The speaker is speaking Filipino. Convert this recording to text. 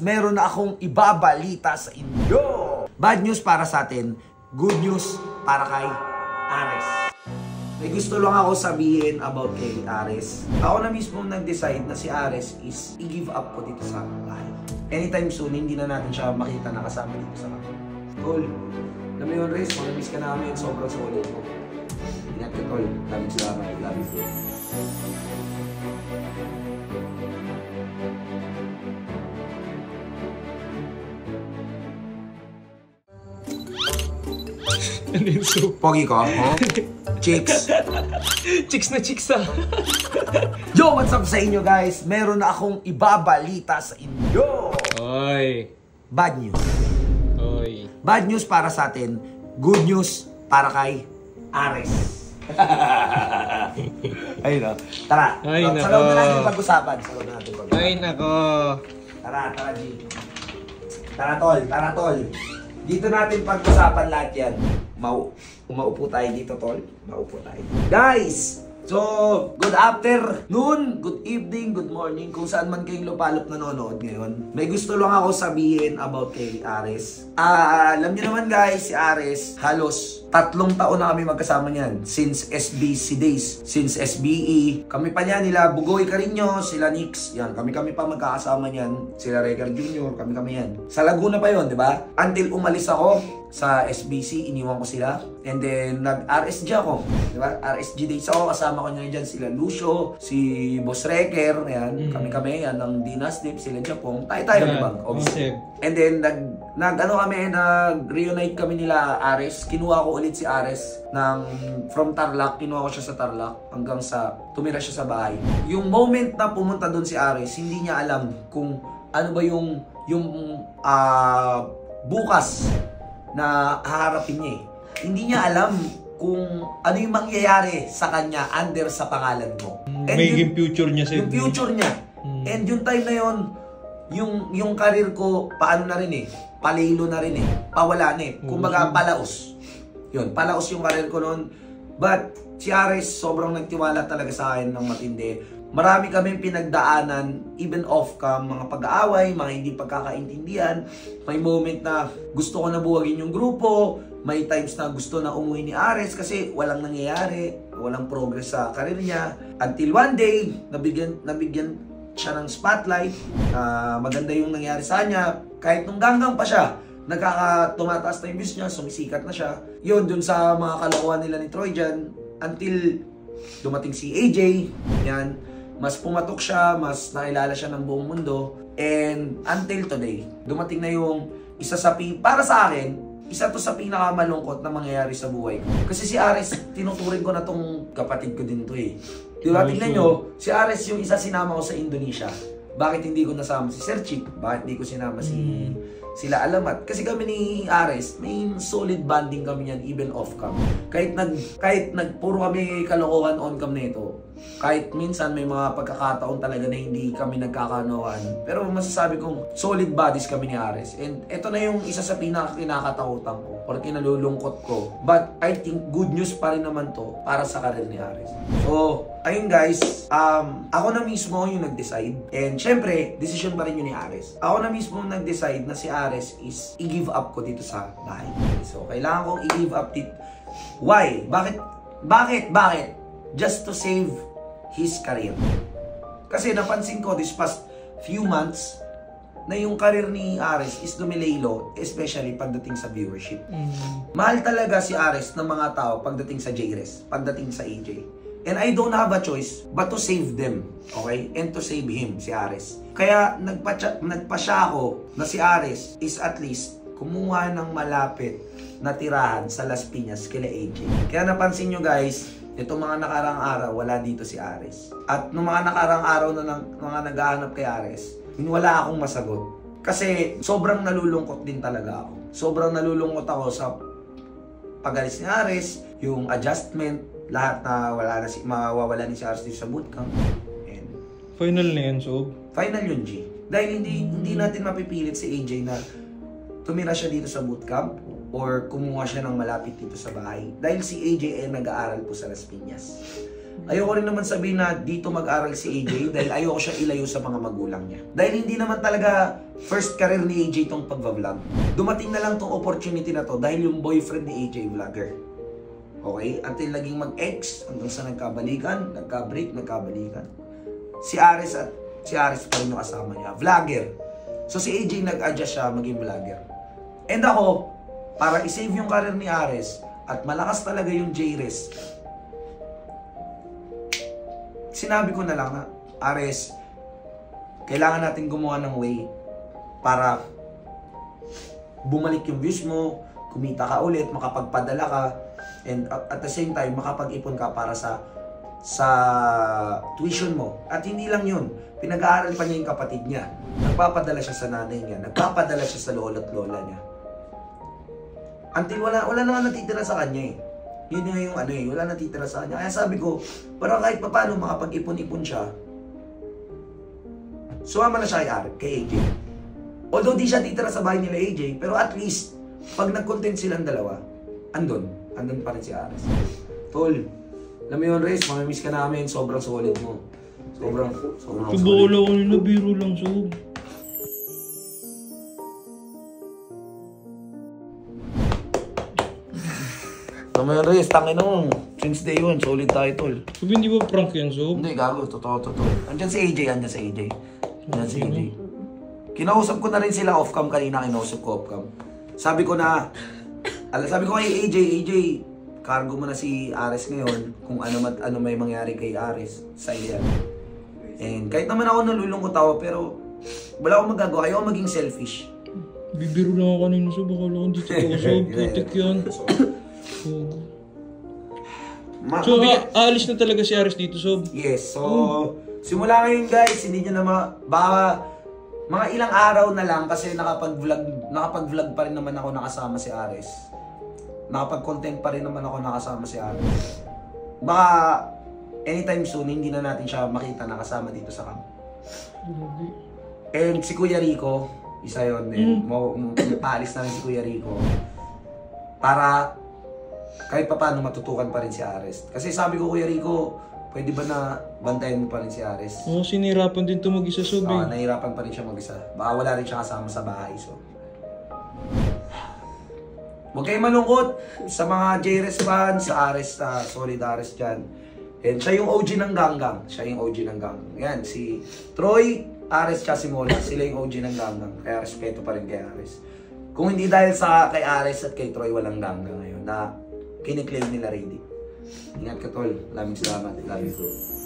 meron na akong ibabalita sa inyo. Bad news para sa atin, good news para kay Ares. May gusto lang ako sabihin about kay Ares. Ako na mismo nag-decide na si Ares is i-give up ko dito sa bahay. Anytime soon, hindi na natin siya makita na kasama dito sa bahay. Tol, alam mo yun, Rez, mag-miss ka namin, sobrang solid mo. Ingat ka, Tol. Daming salamat. Love you, Tol. Ano yung soup? Pogi ko, oh? Chicks. Chicks na chicks ah. Yo, what's up sa inyo guys? Meron na akong ibabalita sa inyo. Oy. Bad news. Oy. Bad news para sa atin, good news para kay Ares. Ayun o. Tara. Ay, sa loob na natin pag-usapan. Ay, nako. Tara, G. Tara, tol. Dito natin pag-usapan lahat yan. Umaupo tayo dito, tol. Maupo tayo. Guys! So, good afternoon, good evening, good morning, kung saan man kayong lupalop nanonood ngayon. May gusto lang ako sabihin about kay Ares. Alam niyo naman guys, si Ares, halos 3 taon na kami magkasama niyan. Since SBC days, since SBE. Kami pa niyan, nila Bugoy Carino, sila Nix. Yan, kami pa magkakasama niyan. Sila Regar Jr., kami yan. Sa Laguna pa yon, di ba? Until umalis ako sa SBC, iniwan ko sila. And then, nag-RSG ako. Di ba? RSG days ako. Kasama ko nyo dyan sila Lucio, si Boss Reker, yan. Kami, yan, ng Dinas Dip, sila Japong. Tayo, di ba? Obviously. And then, nag-reunite kami nila Ares. Kinuha ko ulit si Ares from Tarlac. Kinuha ko siya sa Tarlac hanggang sa tumira siya sa bahay. Yung moment na pumunta doon si Ares, hindi niya alam kung ano ba yung bukas na haharapin niya eh. Hindi niya alam kung ano yung mangyayari sa kanya under sa pangalan mo. And may future niya sa yung future niya. And yung time na yon, yung career ko, paano na rin eh, palilo na rin eh, pawala na eh. Kumbaga, palaos. Yun, palaos yung career ko noon. But, si Ares, sobrang nagtiwala talaga sa akin ng matindi. Marami kaming pinagdaanan, even off-cam, mga pag-aaway, mga hindi pagkakaintindihan. May moment na gusto ko na buwagin yung grupo, may times na gusto na umuwi ni Ares kasi walang nangyayari, walang progress sa karir niya. Until one day, nabigyan siya ng spotlight, maganda yung nangyari sa kanya, kahit nung ganggang pa siya, tumataas na yung views niya, sumisikat na siya. Yun, dun sa mga kalokohan nila ni Troy dyan, until dumating si AJ, yan, mas pumatok siya, mas nakilala siya ng buong mundo, and until today, dumating na yung para sa akin, isa to sa pinakamalungkot na mangyayari sa buhay ko. Kasi si Ares, tinuturing ko na tong kapatid ko din to eh. Diba, tingnan nyo, si Ares yung isa sinama ko sa Indonesia. Bakit hindi ko nasama si Sir Chick? Bakit hindi ko sinama sila Alamat? Kasi kami ni Ares, may solid bonding kami yan even off-cam. Kahit puro kami kalokohan on-cam nito, kahit minsan may mga pagkakataon talaga na hindi kami nagkakanoan, pero masasabi kong solid bodies kami ni Ares. And ito na yung isa sa pinaka-kinakatakutan ko or kinalulungkot ko. But I think good news pa rin naman to para sa karir ni Ares. So, ayun guys, ako na mismo yung nag-decide. And syempre, decision pa rin yun ni Ares. Ako na mismo nag-decide na si Ares is i-give up ko dito sa bahay. So, kailangan kong i-give up dito. Why? Bakit? Just to save his career. Kasi napansin ko this past few months na yung career ni Ares is dumilaylo, especially pagdating sa viewership. Mahal talaga si Ares ng mga tao pagdating sa JRES, pagdating sa AJ. And I don't have a choice but to save them, okay? And to save him, si Ares. Kaya nagpasya ako na si Ares is at least kumuha ng malapit na tirahan sa Las Piñas kila AJ. Kaya napansin nyo guys, itong mga nakarang araw, wala dito si Ares. At nung mga nakarang araw na mga naghahanap kay Ares, wala akong masagot. Kasi sobrang nalulungkot din talaga ako. Sobrang nalulungkot ako sa pag-alis ni Ares, yung adjustment, lahat na mawawala ni si Ares dito sa bootcamp. And final na yan, Sob? Final yun, G. Dahil hindi natin mapipilit si AJ na tumira siya dito sa bootcamp or kumuha siya ng malapit dito sa bahay. Dahil si AJ ay nag-aaral po sa Las Piñas. Ayoko rin naman sabihin na dito mag-aral si AJ dahil ayoko siya ilayo sa mga magulang niya. Dahil hindi naman talaga first career ni AJ tong pagbablog. Dumating na lang tong opportunity na to dahil yung boyfriend ni AJ vlogger. Okay? Until naging mag-ex, hanggang sa nagkabalikan, nagka-break, nagkabalikan. Si Ares pa rin yung kasama niya. Vlogger. So si AJ nag-adjust siya maging vlogger. And ako, para i-save yung career ni Ares at malakas talaga yung J-Res, sinabi ko na lang na, Ares, kailangan natin gumawa ng way para bumalik yung views mo, kumita ka ulit, makapagpadala ka, and at the same time, makapag-ipon ka para sa tuition mo. At hindi lang yun, pinag-aaral pa niya yung kapatid niya. Nagpapadala siya sa nanay niya, nagpapadala siya sa lolo't lola niya. Until wala na natitira sa kanya eh. Yun yung wala natitira sa kanya. Kaya sabi ko, parang kahit paano makapag-ipon-ipon siya, sumama na siya kay AJ. Although di siya titira sa bahay nila AJ, pero at least, pag nag-content silang dalawa, andun pa rin si Ares. Tol, alam mo yun, Rez, mamimiss ka namin, sobrang solid mo. Sobrang solid. Subala ko nila, biro lang, Sob. Alam mo yun, Rez, tangin mo. Since day one, solid tayo, Tol. Sob, hindi ba prank yan, Sob? Hindi, gago, totoo. Andyan si AJ. Kinausap ko na rin sila off-cam kanina, kinausap ko off-cam. Sabi ko kay AJ, cargo mo na si Ares ngayon kung ano may mangyari kay Ares sa iya. And kahit naman ako nalulungkot ako, pero wala akong magagawa, ayaw maging selfish. Bibiro lang ako kanina, Sob. Akala ko dito ako, Sob. Putik yan. So, aalis na talaga si Ares dito, Sob? Yes, so simula ngayon guys, hindi nyo na baka mga ilang araw na lang kasi nakapag-vlog pa rin naman ako nakasama si Ares. Nakapag-content pa rin naman ako nakasama si Ares. Baka anytime soon, hindi na natin siya makita nakasama dito sa camp. And si Kuya Rico, isa yun din. Paalis na rin si Kuya Rico. Para kahit pa paano matutukan pa rin si Ares. Kasi sabi ko, Kuya Rico, pwede ba na bantayan mo pa rin si Ares? Oo, sinirapan din ito mag-isa, Sob. Nahirapan pa rin siya mag-isa. Baka wala rin siya kasama sa bahay. So, huwag kayong malungkot sa mga J-Res fans, sa Ares, solid Ares dyan. And siya yung OG ng Ganggang. Yan, si Troy, Ares, tsaka si Mola. Sila yung OG ng Ganggang. Kaya respeto pa rin kay Ares. Kung hindi dahil sa kay Ares at kay Troy walang Ganggang ngayon na kiniklaim nila ready. Ingat ka, Tol. Maraming salamat. Love you.